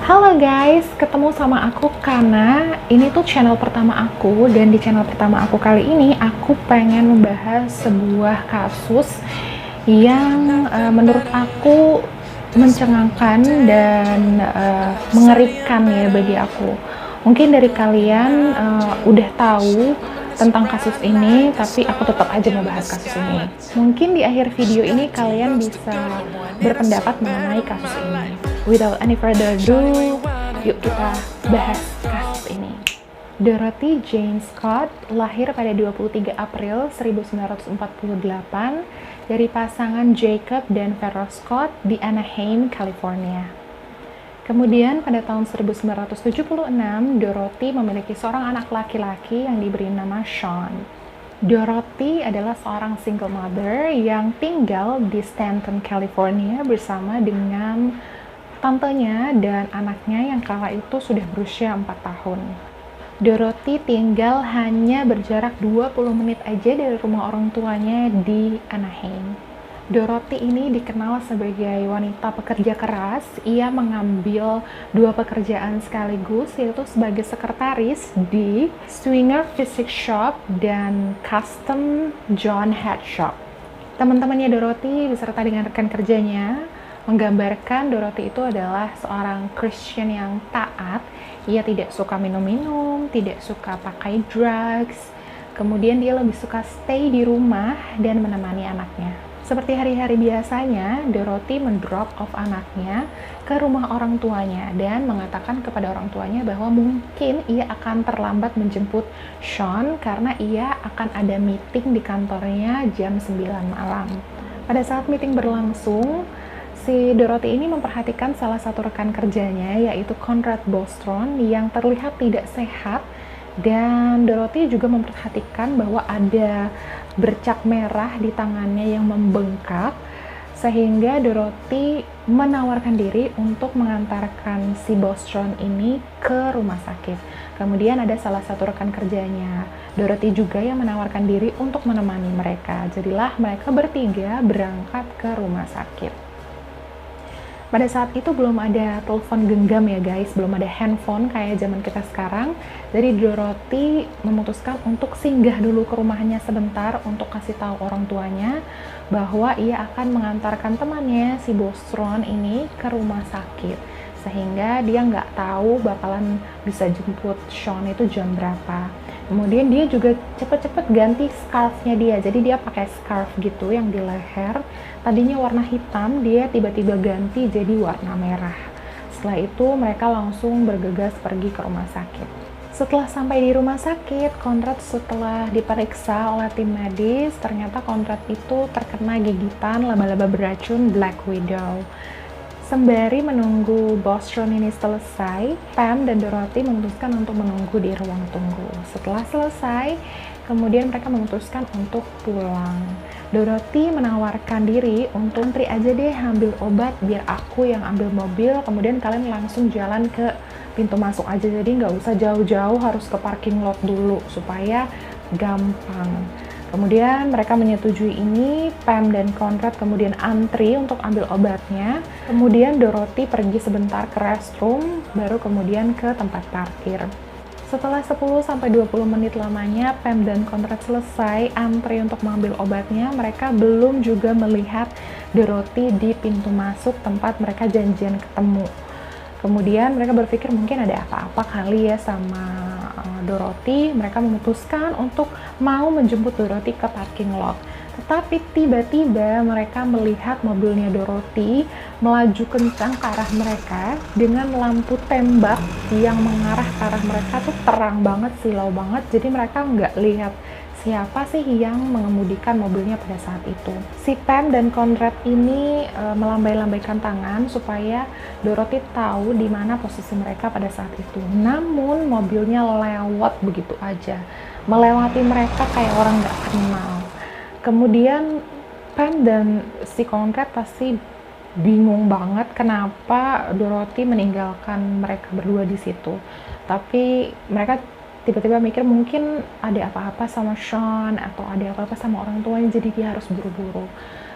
Halo guys, ketemu sama aku karena ini tuh channel pertama aku, dan di channel pertama aku kali ini aku pengen membahas sebuah kasus yang menurut aku mencengangkan dan mengerikan ya bagi aku. Mungkin dari kalian udah tahu tentang kasus ini, tapi aku tetap aja mau bahas kasus ini. Mungkin di akhir video ini kalian bisa berpendapat mengenai kasus ini. Without any further ado, yuk kita bahas kasus ini. Dorothy Jane Scott lahir pada 23 April 1948 dari pasangan Jacob dan Vera Scott di Anaheim, California. Kemudian pada tahun 1976, Dorothy memiliki seorang anak laki-laki yang diberi nama Sean. Dorothy adalah seorang single mother yang tinggal di Stanton, California bersama dengan tantenya dan anaknya yang kala itu sudah berusia 4 tahun. Dorothy tinggal hanya berjarak 20 menit aja dari rumah orang tuanya di Anaheim. Dorothy ini dikenal sebagai wanita pekerja keras. Ia mengambil dua pekerjaan sekaligus, yaitu sebagai sekretaris di Swinger Physics Shop dan Custom John Hat Shop. Teman-temannya Dorothy beserta dengan rekan kerjanya menggambarkan Dorothy itu adalah seorang Christian yang taat. Ia tidak suka minum-minum, tidak suka pakai drugs. Kemudian dia lebih suka stay di rumah dan menemani anaknya. Seperti hari-hari biasanya, Dorothy mendrop off anaknya ke rumah orang tuanya dan mengatakan kepada orang tuanya bahwa mungkin ia akan terlambat menjemput Sean karena ia akan ada meeting di kantornya jam 9 malam. Pada saat meeting berlangsung, si Dorothy ini memperhatikan salah satu rekan kerjanya, yaitu Conrad Bostrom, yang terlihat tidak sehat, dan Dorothy juga memperhatikan bahwa ada bercak merah di tangannya yang membengkak, sehingga Dorothy menawarkan diri untuk mengantarkan si Bostrom ini ke rumah sakit. Kemudian ada salah satu rekan kerjanya, Dorothy juga, yang menawarkan diri untuk menemani mereka. Jadilah mereka bertiga berangkat ke rumah sakit. Pada saat itu belum ada telepon genggam ya guys, belum ada handphone kayak zaman kita sekarang. Jadi Dorothy memutuskan untuk singgah dulu ke rumahnya sebentar untuk kasih tahu orang tuanya bahwa ia akan mengantarkan temannya si Bostrom ini ke rumah sakit, sehingga dia nggak tahu bakalan bisa jemput Sean itu jam berapa. Kemudian dia juga cepet-cepet ganti scarfnya dia, jadi dia pakai scarf gitu yang di leher. Tadinya warna hitam, dia tiba-tiba ganti jadi warna merah. Setelah itu mereka langsung bergegas pergi ke rumah sakit. Setelah sampai di rumah sakit, Conrad setelah diperiksa oleh tim medis, ternyata Conrad itu terkena gigitan laba-laba beracun Black Widow. Sembari menunggu Bostrom ini selesai, Pam dan Dorothy memutuskan untuk menunggu di ruang tunggu. Setelah selesai, kemudian mereka memutuskan untuk pulang. Dorothy menawarkan diri untuk antri aja deh ambil obat, biar aku yang ambil mobil, kemudian kalian langsung jalan ke pintu masuk aja, jadi nggak usah jauh-jauh harus ke parking lot dulu, supaya gampang. Kemudian mereka menyetujui ini. Pam dan Conrad kemudian antri untuk ambil obatnya. Kemudian Dorothy pergi sebentar ke restroom, baru kemudian ke tempat parkir. Setelah 10-20 menit lamanya Pam dan Conrad selesai antri untuk mengambil obatnya, mereka belum juga melihat Dorothy di pintu masuk tempat mereka janjian ketemu. Kemudian mereka berpikir mungkin ada apa-apa kali ya sama Dorothy. Mereka memutuskan untuk mau menjemput Dorothy ke parking lot. Tetapi tiba-tiba mereka melihat mobilnya Dorothy melaju kencang ke arah mereka dengan lampu tembak yang mengarah ke arah mereka tuh terang banget, silau banget. Jadi mereka nggak lihat siapa sih yang mengemudikan mobilnya pada saat itu. Si Pam dan Conrad ini melambai-lambaikan tangan supaya Dorothy tahu di mana posisi mereka pada saat itu. Namun mobilnya lewat begitu aja, melewati mereka kayak orang nggak kenal. Kemudian Pam dan si Conrad pasti bingung banget kenapa Dorothy meninggalkan mereka berdua di situ. Tapi mereka tiba-tiba mikir mungkin ada apa-apa sama Sean atau ada apa-apa sama orang tuanya, jadi dia harus buru-buru.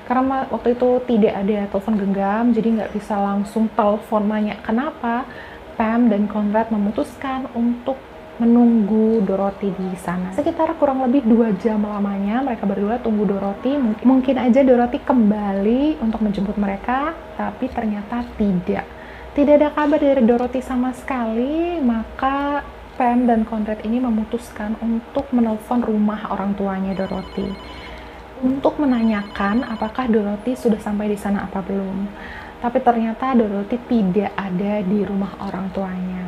Karena waktu itu tidak ada telepon genggam, jadi nggak bisa langsung telepon nanya kenapa. Pam dan Conrad memutuskan untuk menunggu Dorothy di sana. Sekitar kurang lebih 2 jam lamanya mereka berdua tunggu Dorothy. Mungkin aja Dorothy kembali untuk menjemput mereka, tapi ternyata tidak. Tidak ada kabar dari Dorothy sama sekali, maka Pam dan Conrad ini memutuskan untuk menelpon rumah orang tuanya Dorothy untuk menanyakan apakah Dorothy sudah sampai di sana apa belum. Tapi ternyata Dorothy tidak ada di rumah orang tuanya.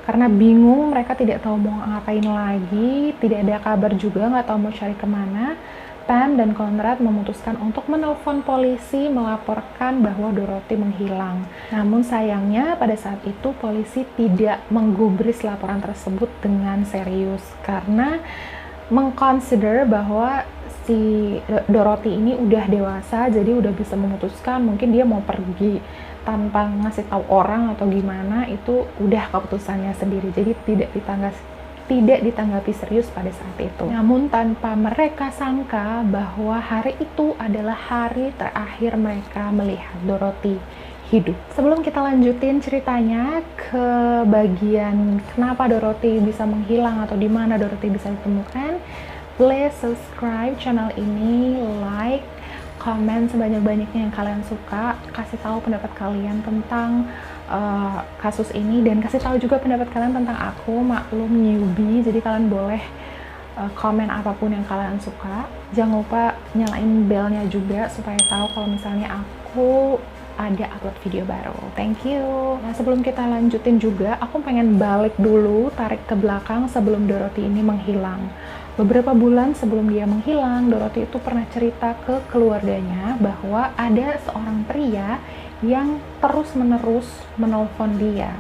Karena bingung, mereka tidak tahu mau ngapain lagi, tidak ada kabar juga, nggak tahu mau cari kemana. Pam dan Conrad memutuskan untuk menelpon polisi melaporkan bahwa Dorothy menghilang. Namun sayangnya pada saat itu polisi tidak menggubris laporan tersebut dengan serius karena mengconsider bahwa si Dorothy ini udah dewasa, jadi udah bisa memutuskan mungkin dia mau pergi tanpa ngasih tahu orang atau gimana, itu udah keputusannya sendiri, jadi tidak ditanggapi serius pada saat itu. Namun tanpa mereka sangka bahwa hari itu adalah hari terakhir mereka melihat Dorothy hidup. Sebelum kita lanjutin ceritanya ke bagian kenapa Dorothy bisa menghilang atau di mana Dorothy bisa ditemukan, please subscribe channel ini, like, komen sebanyak-banyaknya yang kalian suka, kasih tahu pendapat kalian tentang kasus ini, dan kasih tahu juga pendapat kalian tentang aku, maklum newbie, jadi kalian boleh komen apapun yang kalian suka. Jangan lupa nyalain belnya juga supaya tahu kalau misalnya aku ada upload video baru. Thank you. Nah, sebelum kita lanjutin juga, aku pengen balik dulu, tarik ke belakang sebelum Dorothy ini menghilang. Beberapa bulan sebelum dia menghilang, Dorothy itu pernah cerita ke keluarganya bahwa ada seorang pria yang terus-menerus menelpon dia,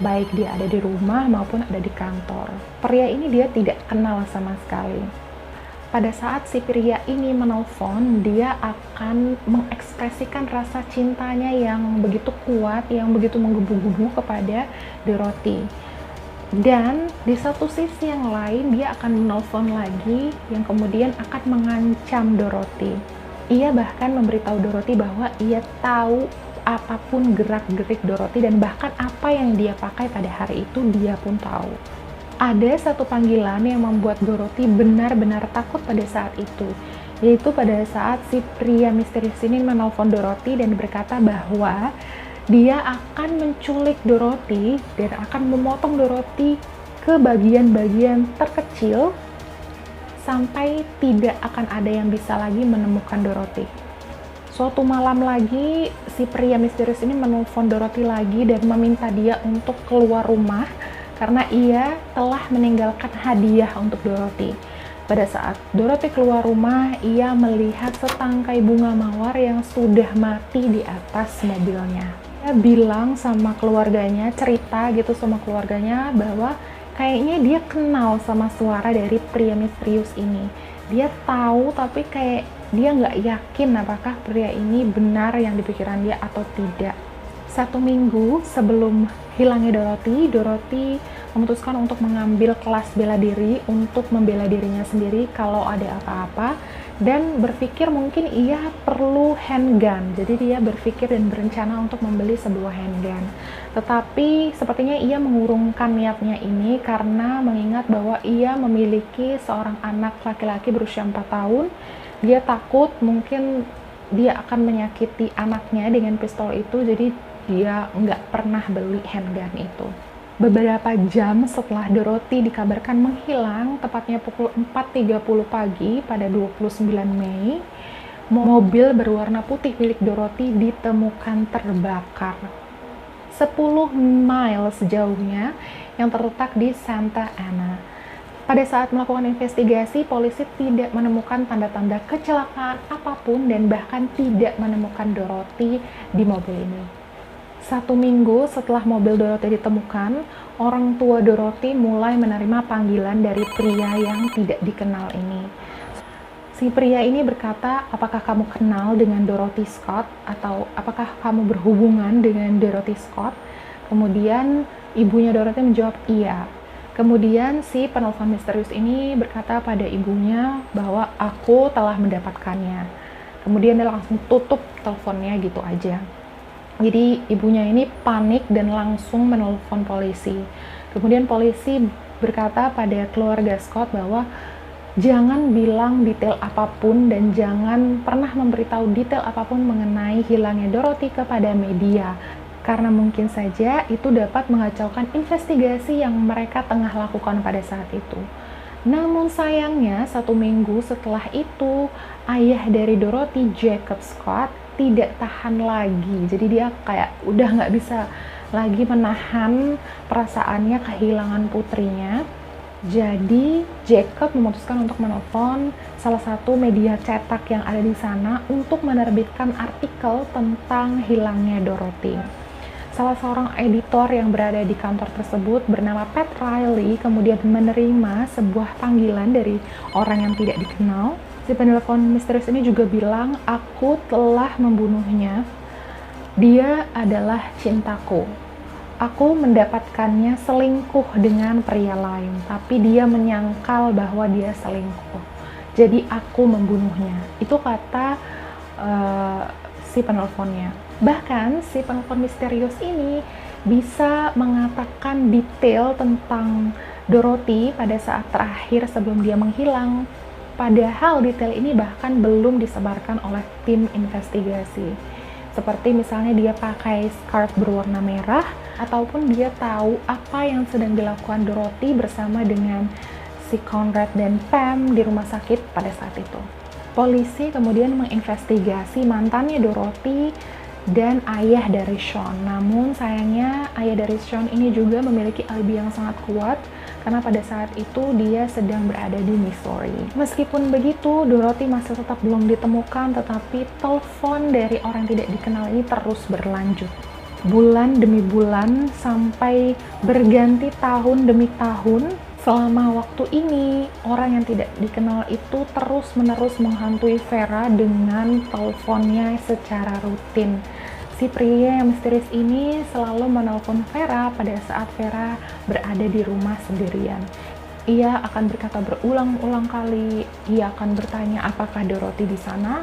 baik dia ada di rumah maupun ada di kantor. Pria ini dia tidak kenal sama sekali. Pada saat si pria ini menelpon, dia akan mengekspresikan rasa cintanya yang begitu kuat, yang begitu menggebu-gebu kepada Dorothy. Dan di satu sisi yang lain, dia akan menelpon lagi yang kemudian akan mengancam Dorothy. Ia bahkan memberitahu Dorothy bahwa ia tahu apapun gerak-gerik Dorothy, dan bahkan apa yang dia pakai pada hari itu dia pun tahu. Ada satu panggilan yang membuat Dorothy benar-benar takut pada saat itu, yaitu pada saat si pria misterius ini menelpon Dorothy dan berkata bahwa dia akan menculik Dorothy dan akan memotong Dorothy ke bagian-bagian terkecil sampai tidak akan ada yang bisa lagi menemukan Dorothy. Suatu malam lagi, si pria misterius ini menelpon Dorothy lagi dan meminta dia untuk keluar rumah karena ia telah meninggalkan hadiah untuk Dorothy. Pada saat Dorothy keluar rumah, ia melihat setangkai bunga mawar yang sudah mati di atas mobilnya. Dia bilang sama keluarganya, cerita gitu sama keluarganya bahwa kayaknya dia kenal sama suara dari pria misterius ini. Dia tahu tapi kayak dia nggak yakin apakah pria ini benar yang di pikiran dia atau tidak. 1 minggu sebelum hilangnya Dorothy memutuskan untuk mengambil kelas bela diri untuk membela dirinya sendiri kalau ada apa-apa, dan berpikir mungkin ia perlu handgun. Jadi dia berpikir dan berencana untuk membeli sebuah handgun. Tetapi sepertinya ia mengurungkan niatnya ini karena mengingat bahwa ia memiliki seorang anak laki-laki berusia 4 tahun. Dia takut mungkin dia akan menyakiti anaknya dengan pistol itu, jadi dia nggak pernah beli handgun itu. Beberapa jam setelah Dorothy dikabarkan menghilang, tepatnya pukul 4.30 pagi pada 29 Mei, mobil berwarna putih milik Dorothy ditemukan terbakar 10 mile sejauhnya yang terletak di Santa Ana. Pada saat melakukan investigasi, polisi tidak menemukan tanda-tanda kecelakaan apapun dan bahkan tidak menemukan Dorothy di mobil ini. 1 minggu setelah mobil Dorothy ditemukan, orang tua Dorothy mulai menerima panggilan dari pria yang tidak dikenal ini. Si pria ini berkata, apakah kamu kenal dengan Dorothy Scott? Atau apakah kamu berhubungan dengan Dorothy Scott? Kemudian ibunya Dorothy menjawab iya. Kemudian si penelpon misterius ini berkata pada ibunya bahwa aku telah mendapatkannya. Kemudian dia langsung tutup teleponnya gitu aja. Jadi ibunya ini panik dan langsung menelpon polisi. Kemudian polisi berkata pada keluarga Scott bahwa jangan bilang detail apapun dan jangan pernah memberitahu detail apapun mengenai hilangnya Dorothy kepada media, karena mungkin saja itu dapat mengacaukan investigasi yang mereka tengah lakukan pada saat itu. Namun sayangnya 1 minggu setelah itu, ayah dari Dorothy, Jacob Scott, tidak tahan lagi. Jadi dia kayak udah nggak bisa lagi menahan perasaannya kehilangan putrinya. Jadi Jacob memutuskan untuk menelpon salah satu media cetak yang ada di sana untuk menerbitkan artikel tentang hilangnya Dorothy. Salah seorang editor yang berada di kantor tersebut bernama Pat Riley kemudian menerima sebuah panggilan dari orang yang tidak dikenal. Si penelpon misterius ini juga bilang, "Aku telah membunuhnya. Dia adalah cintaku. Aku mendapatkannya selingkuh dengan pria lain, tapi dia menyangkal bahwa dia selingkuh. Jadi aku membunuhnya." Itu kata si penelponnya. Bahkan si penelpon misterius ini bisa mengatakan detail tentang Dorothy pada saat terakhir sebelum dia menghilang. Padahal detail ini bahkan belum disebarkan oleh tim investigasi. Seperti misalnya dia pakai scarf berwarna merah, ataupun dia tahu apa yang sedang dilakukan Dorothy bersama dengan si Conrad dan Pam di rumah sakit pada saat itu. Polisi kemudian menginvestigasi mantannya Dorothy dan ayah dari Sean. Namun sayangnya ayah dari Sean ini juga memiliki alibi yang sangat kuat karena pada saat itu dia sedang berada di Missouri. Meskipun begitu, Dorothy masih tetap belum ditemukan, tetapi telepon dari orang tidak dikenal ini terus berlanjut. Bulan demi bulan sampai berganti tahun demi tahun. Selama waktu ini, orang yang tidak dikenal itu terus-menerus menghantui Vera dengan teleponnya secara rutin. Si pria yang misterius ini selalu menelpon Vera pada saat Vera berada di rumah sendirian. Ia akan berkata berulang-ulang kali, ia akan bertanya, "Apakah Dorothy di sana?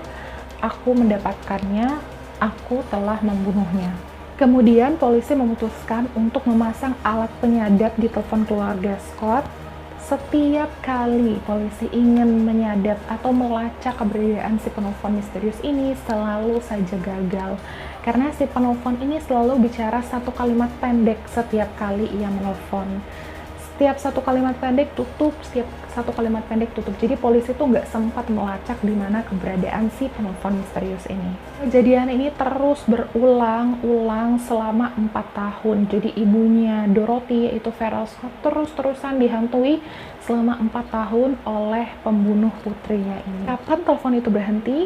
Aku mendapatkannya, aku telah membunuhnya." Kemudian polisi memutuskan untuk memasang alat penyadap di telepon keluarga Scott. Setiap kali polisi ingin menyadap atau melacak keberadaan si penelpon misterius ini selalu saja gagal. Karena si penelpon ini selalu bicara satu kalimat pendek setiap kali ia menelpon. Setiap satu kalimat pendek tutup, setiap satu kalimat pendek tutup. Jadi polisi tuh nggak sempat melacak di mana keberadaan si penelpon misterius ini. Kejadian ini terus berulang-ulang selama 4 tahun. Jadi ibunya Dorothy, yaitu Vera Scott, terus-terusan dihantui selama 4 tahun oleh pembunuh putrinya ini. Kapan telepon itu berhenti?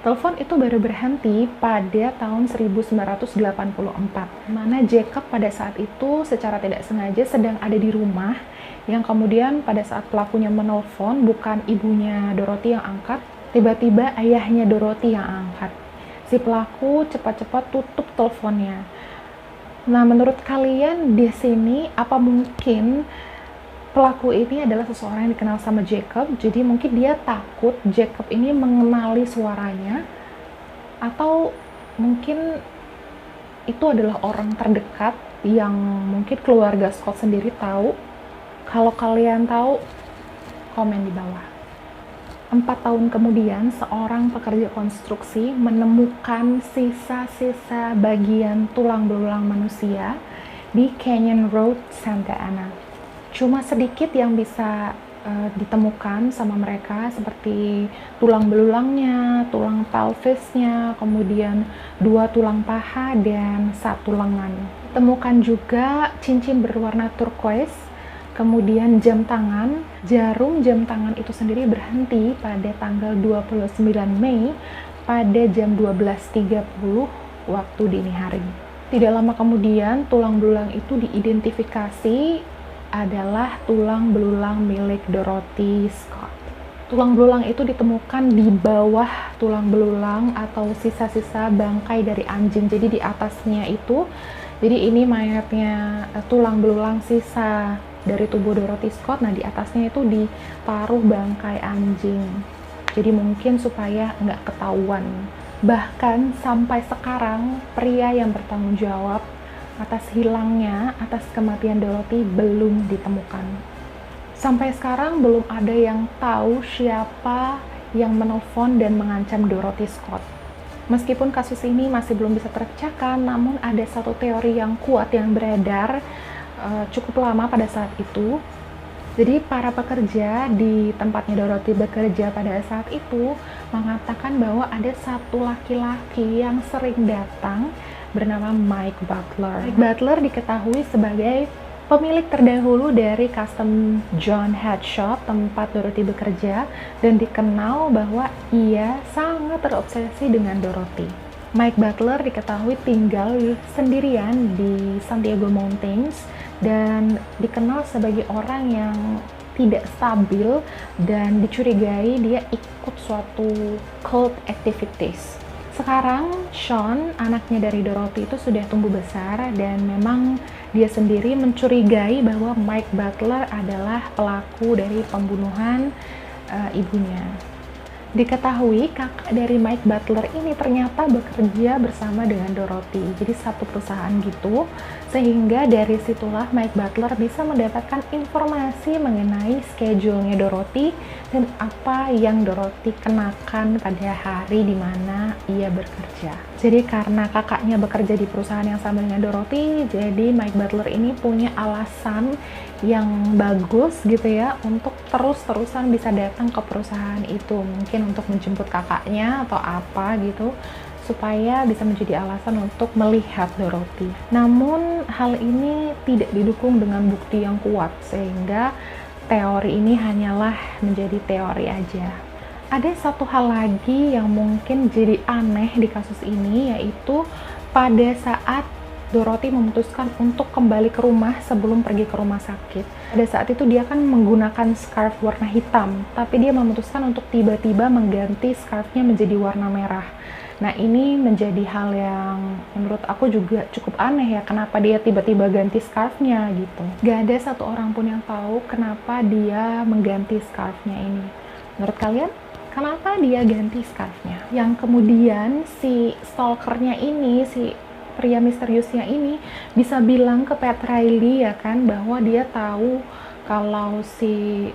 Telepon itu baru berhenti pada tahun 1984, mana Jacob pada saat itu secara tidak sengaja sedang ada di rumah, yang kemudian pada saat pelakunya menelpon bukan ibunya Dorothy yang angkat, tiba-tiba ayahnya Dorothy yang angkat. Si pelaku cepat-cepat tutup teleponnya. Nah, menurut kalian di sini apa mungkin pelaku ini adalah seseorang yang dikenal sama Jacob, jadi mungkin dia takut Jacob ini mengenali suaranya, atau mungkin itu adalah orang terdekat yang mungkin keluarga Scott sendiri tahu. Kalau kalian tahu, komen di bawah. 4 tahun kemudian, seorang pekerja konstruksi menemukan sisa-sisa bagian tulang belulang manusia di Canyon Road, Santa Ana. Cuma sedikit yang bisa ditemukan sama mereka, seperti tulang belulangnya, tulang pelvisnya, kemudian 2 tulang paha dan 1 lengan. Temukan juga cincin berwarna turquoise, kemudian jam tangan. Jarum jam tangan itu sendiri berhenti pada tanggal 29 Mei pada jam 12.30 waktu dini hari. Tidak lama kemudian, tulang belulang itu diidentifikasi adalah tulang belulang milik Dorothy Scott. Tulang belulang itu ditemukan di bawah tulang belulang atau sisa-sisa bangkai dari anjing. Jadi di atasnya itu, jadi ini mayatnya tulang belulang sisa dari tubuh Dorothy Scott. Nah, di atasnya itu ditaruh bangkai anjing. Jadi mungkin supaya nggak ketahuan Bahkan sampai sekarang, pria yang bertanggung jawab atas hilangnya, atas kematian Dorothy belum ditemukan. Sampai sekarang belum ada yang tahu siapa yang menelpon dan mengancam Dorothy Scott. Meskipun kasus ini masih belum bisa terpecahkan, namun ada satu teori yang kuat yang beredar cukup lama pada saat itu. Jadi para pekerja di tempatnya Dorothy bekerja pada saat itu mengatakan bahwa ada satu laki-laki yang sering datang bernama Mike Butler. Mike Butler diketahui sebagai pemilik terdahulu dari Custom John Hat Shop tempat Dorothy bekerja dan dikenal bahwa ia sangat terobsesi dengan Dorothy. Mike Butler diketahui tinggal sendirian di Santiago Mountains dan dikenal sebagai orang yang tidak stabil dan dicurigai dia ikut suatu cult activities. Sekarang Sean, anaknya dari Dorothy itu sudah tumbuh besar dan memang dia sendiri mencurigai bahwa Mike Butler adalah pelaku dari pembunuhan ibunya. Diketahui kakak dari Mike Butler ini ternyata bekerja bersama dengan Dorothy, jadi satu perusahaan gitu, sehingga dari situlah Mike Butler bisa mendapatkan informasi mengenai schedule-nya Dorothy dan apa yang Dorothy kenakan pada hari di mana ia bekerja. Jadi karena kakaknya bekerja di perusahaan yang sama dengan Dorothy, jadi Mike Butler ini punya alasan yang bagus gitu ya untuk terus-terusan bisa datang ke perusahaan itu, mungkin untuk menjemput kakaknya atau apa gitu, supaya bisa menjadi alasan untuk melihat Dorothy. Namun hal ini tidak didukung dengan bukti yang kuat, sehingga teori ini hanyalah menjadi teori aja. Ada satu hal lagi yang mungkin jadi aneh di kasus ini, yaitu pada saat Dorothy memutuskan untuk kembali ke rumah sebelum pergi ke rumah sakit. Pada saat itu dia kan menggunakan scarf warna hitam, tapi dia memutuskan untuk tiba-tiba mengganti scarfnya menjadi warna merah. Nah, ini menjadi hal yang menurut aku juga cukup aneh ya, kenapa dia tiba-tiba ganti scarfnya gitu. Gak ada satu orang pun yang tahu kenapa dia mengganti scarfnya ini. Menurut kalian, kenapa dia ganti scarfnya? Yang kemudian si stalkernya ini, si pria misteriusnya ini bisa bilang ke Pat Riley ya kan, bahwa dia tahu kalau si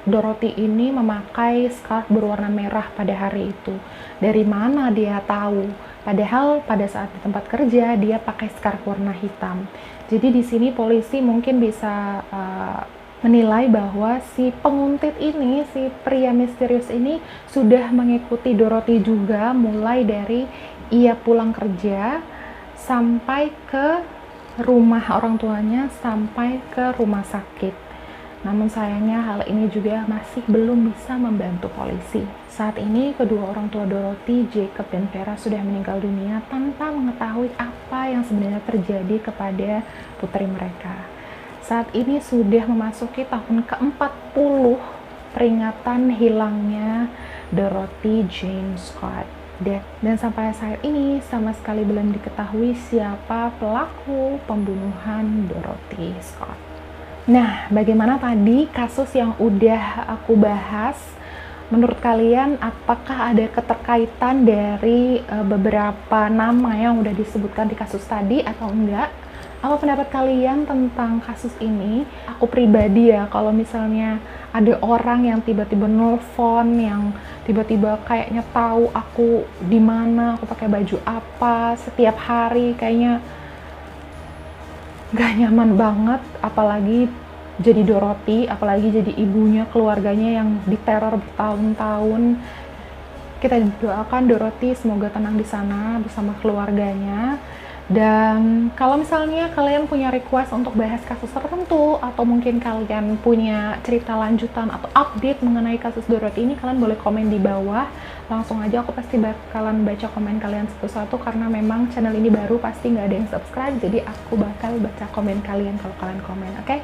Dorothy ini memakai scarf berwarna merah pada hari itu. Dari mana dia tahu? Padahal pada saat di tempat kerja dia pakai scarf warna hitam. Jadi di sini polisi mungkin bisa menilai bahwa si penguntit ini, si pria misterius ini sudah mengikuti Dorothy juga mulai dari ia pulang kerja sampai ke rumah orang tuanya, sampai ke rumah sakit. Namun sayangnya hal ini juga masih belum bisa membantu polisi. Saat ini kedua orang tua Dorothy, Jacob dan Vera sudah meninggal dunia tanpa mengetahui apa yang sebenarnya terjadi kepada putri mereka. Saat ini sudah memasuki tahun ke-40 peringatan hilangnya Dorothy Jane Scott. Dan sampai saat ini sama sekali belum diketahui siapa pelaku pembunuhan Dorothy Scott. Nah, bagaimana tadi kasus yang udah aku bahas? Menurut kalian apakah ada keterkaitan dari beberapa nama yang udah disebutkan di kasus tadi atau enggak? Apa pendapat kalian tentang kasus ini? Aku pribadi ya, kalau misalnya ada orang yang tiba-tiba nelfon, yang tiba-tiba kayaknya tahu aku di mana, aku pakai baju apa setiap hari, kayaknya gak nyaman banget. Apalagi jadi Dorothy, apalagi jadi ibunya, keluarganya yang diteror bertahun-tahun. Kita doakan Dorothy semoga tenang di sana bersama keluarganya. Dan kalau misalnya kalian punya request untuk bahas kasus tertentu, atau mungkin kalian punya cerita lanjutan atau update mengenai kasus Dorothy ini, kalian boleh komen di bawah. Langsung aja, aku pasti bakalan baca komen kalian satu-satu, karena memang channel ini baru, pasti nggak ada yang subscribe, jadi aku bakal baca komen kalian kalau kalian komen, oke?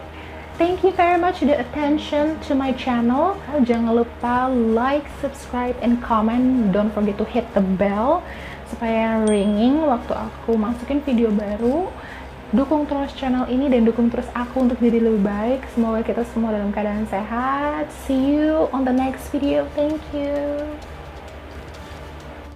Thank you very much the attention to my channel. Jangan lupa like, subscribe, and comment. Don't forget to hit the bell supaya ringing waktu aku masukin video baru. Dukung terus channel ini dan dukung terus aku untuk jadi lebih baik. Semoga kita semua dalam keadaan sehat. See you on the next video. Thank you.